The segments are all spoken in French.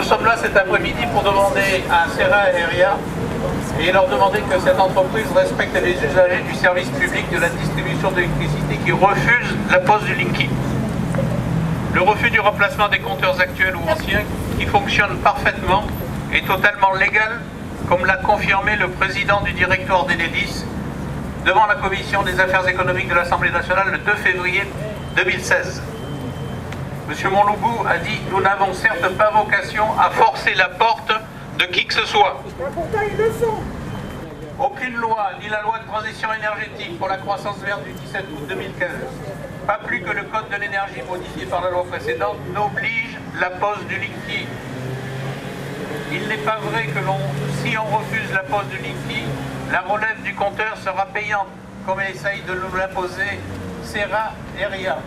sommes là cet après-midi pour demander à Serra et Eria et leur demander que cette entreprise respecte les usagers du service public de la distribution d'électricité qui refuse la pose du Linky. Le refus du remplacement des compteurs actuels ou anciens qui fonctionnent parfaitement est totalement légal, comme l'a confirmé le président du directoire d'Enedis devant la Commission des affaires économiques de l'Assemblée nationale le 2 février 2016. M. Monloubou a dit « Nous n'avons certes pas vocation à forcer la porte de qui que ce soit. » Aucune loi, ni la loi de transition énergétique pour la croissance verte du 17 août 2015, pas plus que le code de l'énergie modifié par la loi précédente, n'oblige la pose du Linky. Il n'est pas vrai que si on refuse la pose du Linky, la relève du compteur sera payante, comme essaye de nous l'imposer Serra et Eria.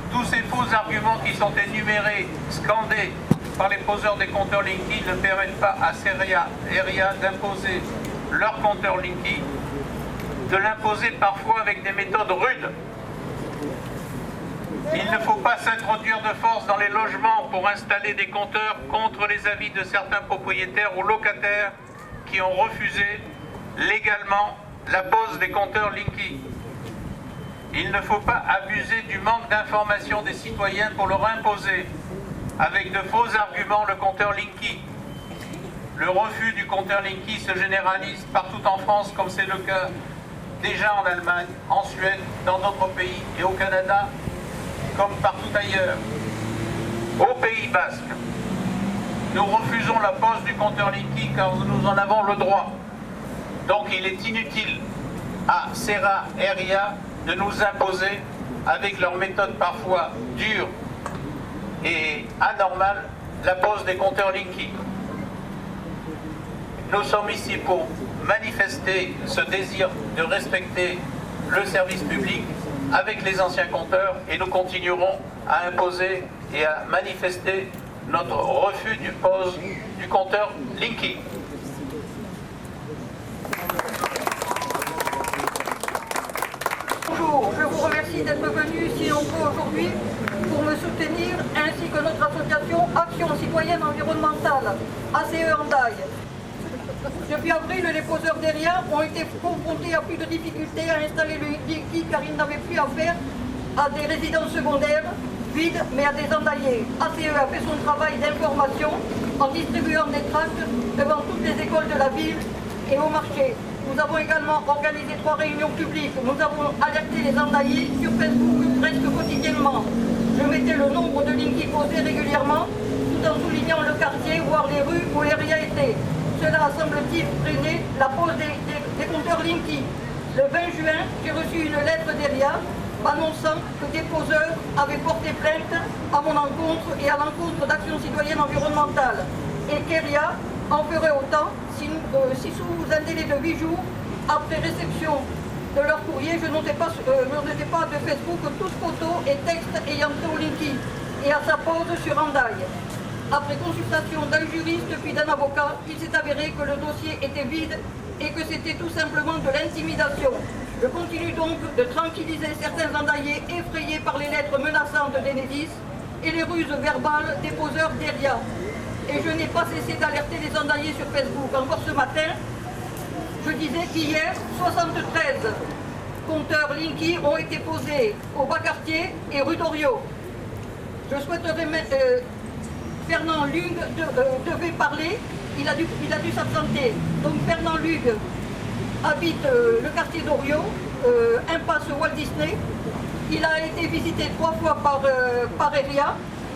Tous ces faux arguments qui sont énumérés, scandés par les poseurs des compteurs Linky ne permettent pas à Serra et Eria d'imposer leur compteur Linky, de l'imposer parfois avec des méthodes rudes. Il ne faut pas s'introduire de force dans les logements pour installer des compteurs contre les avis de certains propriétaires ou locataires qui ont refusé légalement la pose des compteurs Linky. Il ne faut pas abuser du manque d'information des citoyens pour leur imposer, avec de faux arguments, le compteur Linky. Le refus du compteur Linky se généralise partout en France, comme c'est le cas déjà en Allemagne, en Suède, dans d'autres pays et au Canada, comme partout ailleurs. Au Pays Basque, nous refusons la pose du compteur Linky car nous en avons le droit. Donc il est inutile à Serra et Eria de nous imposer, avec leurs méthodes parfois dures et anormales, la pose des compteurs Linky. Nous sommes ici pour manifester ce désir de respecter le service public avec les anciens compteurs et nous continuerons à imposer et à manifester notre refus du pose du compteur Linky. Bonjour, je vous remercie d'être venu si nombreux aujourd'hui pour me soutenir, ainsi que notre association Action Citoyenne Environnementale, ACE Hendaye. Depuis avril, les poseurs d'Eria ont été confrontés à plus de difficultés à installer le Linky car ils n'avaient plus affaire à des résidences secondaires vides mais à des endaillés. ACE a fait son travail d'information en distribuant des tracts devant toutes les écoles de la ville et au marché. Nous avons également organisé 3 réunions publiques. Nous avons alerté les endaillés sur Facebook presque quotidiennement. Je mettais le nombre de Linky posés régulièrement tout en soulignant le quartier, voire les rues où Eria était. Cela a, semble-t-il, freiné la pose des compteurs Linky. Le 20 juin, j'ai reçu une lettre d'Eria annonçant que des poseurs avaient porté plainte à mon encontre et à l'encontre d'Action Citoyenne Environnementale et qu'Eria en ferait autant si sous un délai de 8 jours après réception de leur courrier, je n'osais pas de Facebook toutes photos et textes ayant trait au Linky et à sa pose sur Hendaye. Après consultation d'un juriste puis d'un avocat, il s'est avéré que le dossier était vide et que c'était tout simplement de l'intimidation. Je continue donc de tranquilliser certains endaillés effrayés par les lettres menaçantes d'Enedis et les ruses verbales des poseurs d'Eria. Et je n'ai pas cessé d'alerter les endaillés sur Facebook. Encore ce matin, je disais qu'hier, 73 compteurs Linky ont été posés au bas-quartier et rue d'Oriot. Je souhaiterais mettre... Fernand Lug devait parler, il a dû s'absenter. Donc Fernand Lug habite le quartier d'Oriot, impasse Walt Disney. Il a été visité 3 fois par Eria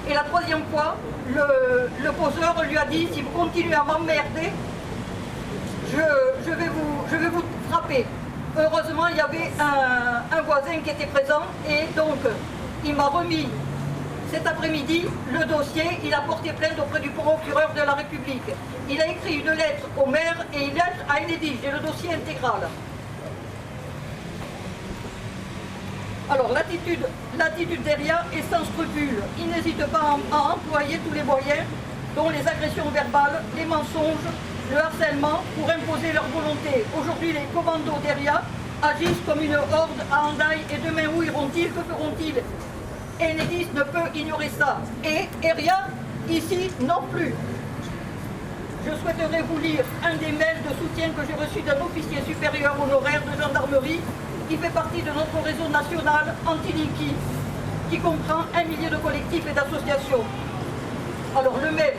et la 3e fois, le poseur lui a dit « Si vous continuez à m'emmerder, je vais vous frapper ». Heureusement, il y avait un voisin qui était présent et donc il m'a remis cet après-midi le dossier. Il a porté plainte auprès du procureur de la République. Il a écrit une lettre au maire et une lettre à Enedis. J'ai le dossier intégral. Alors l'attitude d'Eria est sans scrupule. Il n'hésite pas à employer tous les moyens, dont les agressions verbales, les mensonges, le harcèlement, pour imposer leur volonté. Aujourd'hui, les commandos d'Eria agissent comme une horde à Hendaye et demain où iront-ils? Que feront-ils? Enedis ne peut ignorer ça. Et Eria Ici, non plus. Je souhaiterais vous lire un des mails de soutien que j'ai reçu d'un officier supérieur honoraire de gendarmerie qui fait partie de notre réseau national anti-Linky, qui comprend 1 millier de collectifs et d'associations. Alors le mail.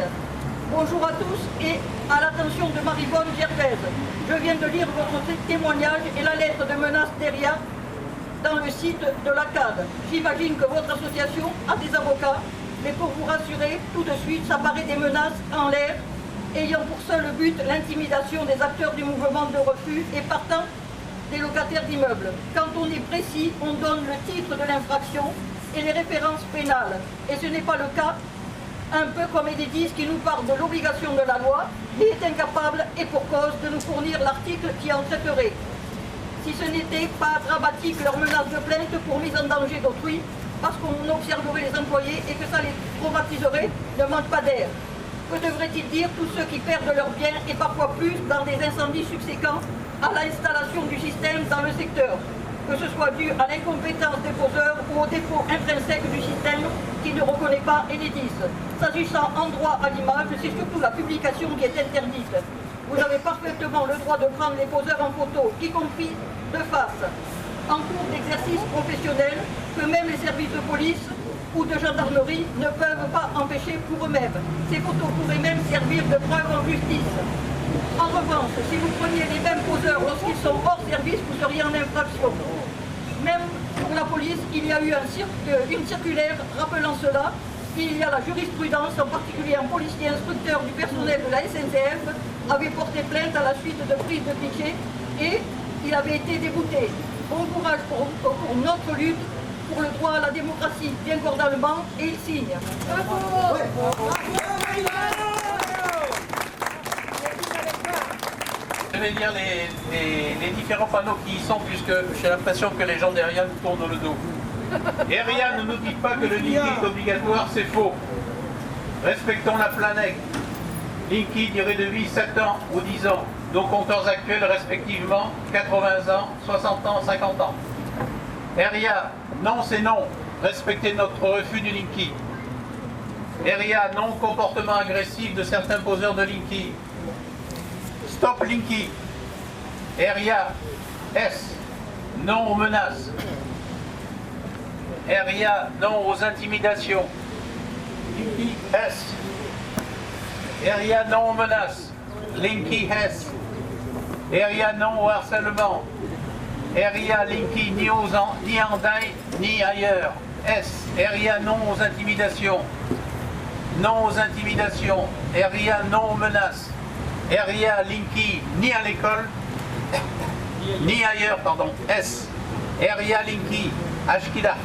Bonjour à tous et à l'attention de Marie-Bonne Gervaise. Je viens de lire votre témoignage et la lettre de menace derrière dans le site de la CAD. J'imagine que votre association a des avocats, mais pour vous rassurer, tout de suite, ça paraît des menaces en l'air, ayant pour seul but l'intimidation des acteurs du mouvement de refus et partant des locataires d'immeubles. Quand on est précis, on donne le titre de l'infraction et les références pénales. Et ce n'est pas le cas, un peu comme Enedis qui nous parle de l'obligation de la loi, mais est incapable et pour cause de nous fournir l'article qui en traiterait. Si ce n'était pas dramatique leur menace de plainte pour mise en danger d'autrui, parce qu'on observerait les employés et que ça les traumatiserait, ne manque pas d'air. Que devraient-ils dire tous ceux qui perdent leurs biens et parfois plus dans des incendies subséquents à l'installation du système dans le secteur, que ce soit dû à l'incompétence des poseurs ou au défaut intrinsèque du système qui ne reconnaît pas Enedis. S'agissant en droit à l'image, c'est surtout la publication qui est interdite. Vous avez parfaitement le droit de prendre les poseurs en photo, y compris de face, en cours d'exercice professionnel, que même les services de police ou de gendarmerie ne peuvent pas empêcher pour eux-mêmes. Ces photos pourraient même servir de preuve en justice. En revanche, si vous preniez les mêmes poseurs lorsqu'ils sont hors service, vous seriez en infraction. Même pour la police, il y a eu une circulaire rappelant cela. Il y a la jurisprudence, en particulier un policier instructeur du personnel de la SNCF, avait porté plainte à la suite de prise de clichés et il avait été débouté. Bon courage pour notre lutte pour le droit à la démocratie, bien cordialement, et il signe. Je vais lire les différents panneaux qui y sont, puisque j'ai l'impression que les gens derrière nous tournent le dos. Eria ne nous dit pas que le Linky est obligatoire, c'est faux. Respectons la planète. Linky, durée de vie 7 ans ou 10 ans. Nos compteurs actuels respectivement 80 ans, 60 ans, 50 ans. Eria, non c'est non. Respectez notre refus du Linky. Eria, non au comportement agressif de certains poseurs de Linky. Stop Linky. Eria, S. Non aux menaces. Eria, non aux intimidations. Linky, S. Eria, non aux menaces. Linky, S. Eria, non au harcèlement. Eria, Linky, ni en Daï, ni ailleurs. S. Eria, non aux intimidations. Non aux intimidations. Eria, non aux menaces. Eria, Linky, ni à l'école, ni ailleurs, pardon. S. Eria, Linky, Ashkida.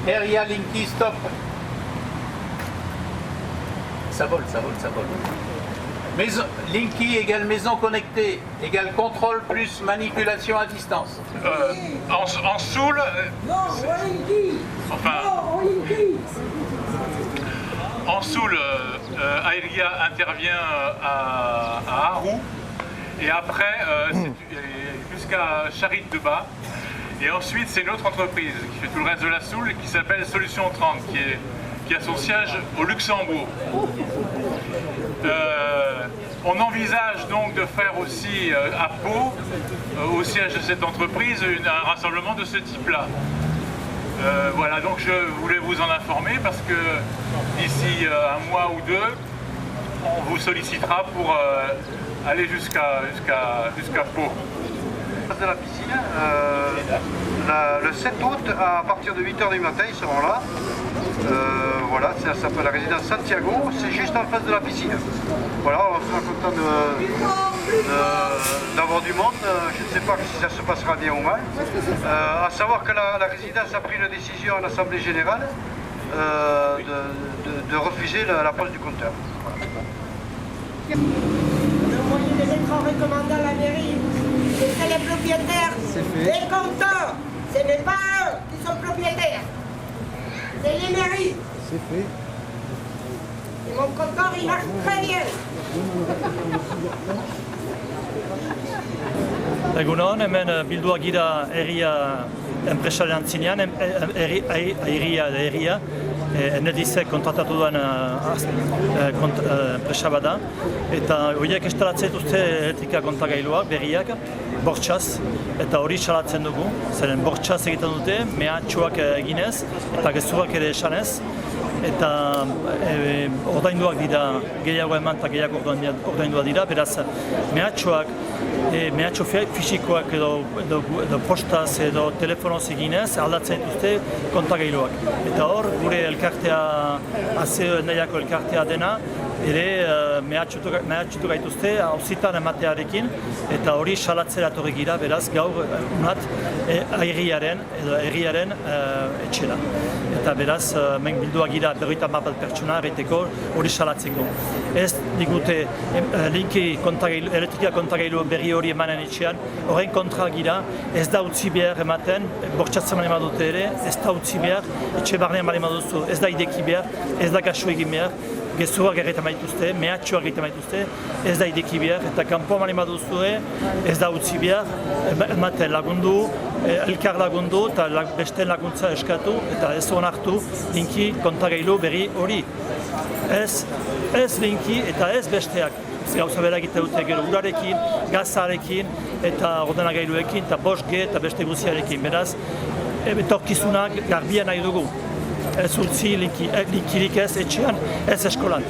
Eria, Linky, stop. Ça vole, ça vole, ça vole. Maison, Linky égale maison connectée, égale contrôle plus manipulation à distance. En Soul, en Soul, Aeria intervient à Harou et après jusqu'à Charit de Bas. Et ensuite, c'est une autre entreprise qui fait tout le reste de la Soul qui s'appelle Solution 30, qui a son siège au Luxembourg. On envisage donc de faire aussi à Pau, au siège de cette entreprise, un rassemblement de ce type-là. Voilà, donc je voulais vous en informer parce que d'ici un mois ou deux, on vous sollicitera pour aller jusqu'à Pau. De la piscine, le 7 août à partir de 8h du matin ils seront là. Voilà, ça s'appelle la résidence Santiago, c'est juste en face de la piscine. Voilà, on sera content d'avoir du monde. Je ne sais pas si ça se passera bien ou mal. À savoir que la résidence a pris une décision en Assemblée Générale de refuser la pose du compteur. Voilà. Le moyen de lettres recommandant à la mairie, c'est les propriétaires des compteurs. Ce n'est pas eux qui sont propriétaires. C'est les mairies. C'est fait. Et mon compteur, il marche très bien. Egunon, hemen bilduak gira herria enpresaren antzinean, herria. Enedizek kontratatu duen enpresa bat da, eta horiek instalatzen dituzte elektrika kontagailuak, berriak, bortxaz, eta hori salatzen dugu, zeren bortxaz egiten dute, mehatxuak eginez, eta gezurrak ere esanez, eta ordainduak dira, gehiago eman eta gehiago ordainduak dira, beraz mehatxu fisikoak edo postaz edo telefonoz eginez aldatzen dituzte kontagailuak. Eta hor, gure elkartea, ACE Hendaiako elkartea dena, ere mehatxutu gaituzte auzitan ematearekin, eta hori salatzera etorri gira, beraz gaur unat herriaren etxera. Eta beraz, men bilduak gira 50 pertsona erreteko hori salatzeko. Ez digute elektrika kontagailu berri hori emanen etxean, horren kontra gira, ez da utzi behar ematen, bortxatzen mani badute ere, ez da utzi behar, etxe barnean mani baduzu, ez da ideki behar, ez da kasu egin behar, gezuak egiten maituzte, mehatxuak egiten maituzte, ez da ideki behar, eta kanpoan mani baduzue, ez da utzi behar, ematen lagundu, elkar lagundu eta beste laguntza eskatu, eta ez onartu linki kontagailu berri hori. Ez linki eta ez besteak. Gauza bera egiten dute gero urarekin, gazarekin, eta ordenagailuekin, eta 5G eta beste guziarekin. Beraz, etorkizunak garbia nahi dugu. Ez utzi linkirik ez etxean, ez eskolan.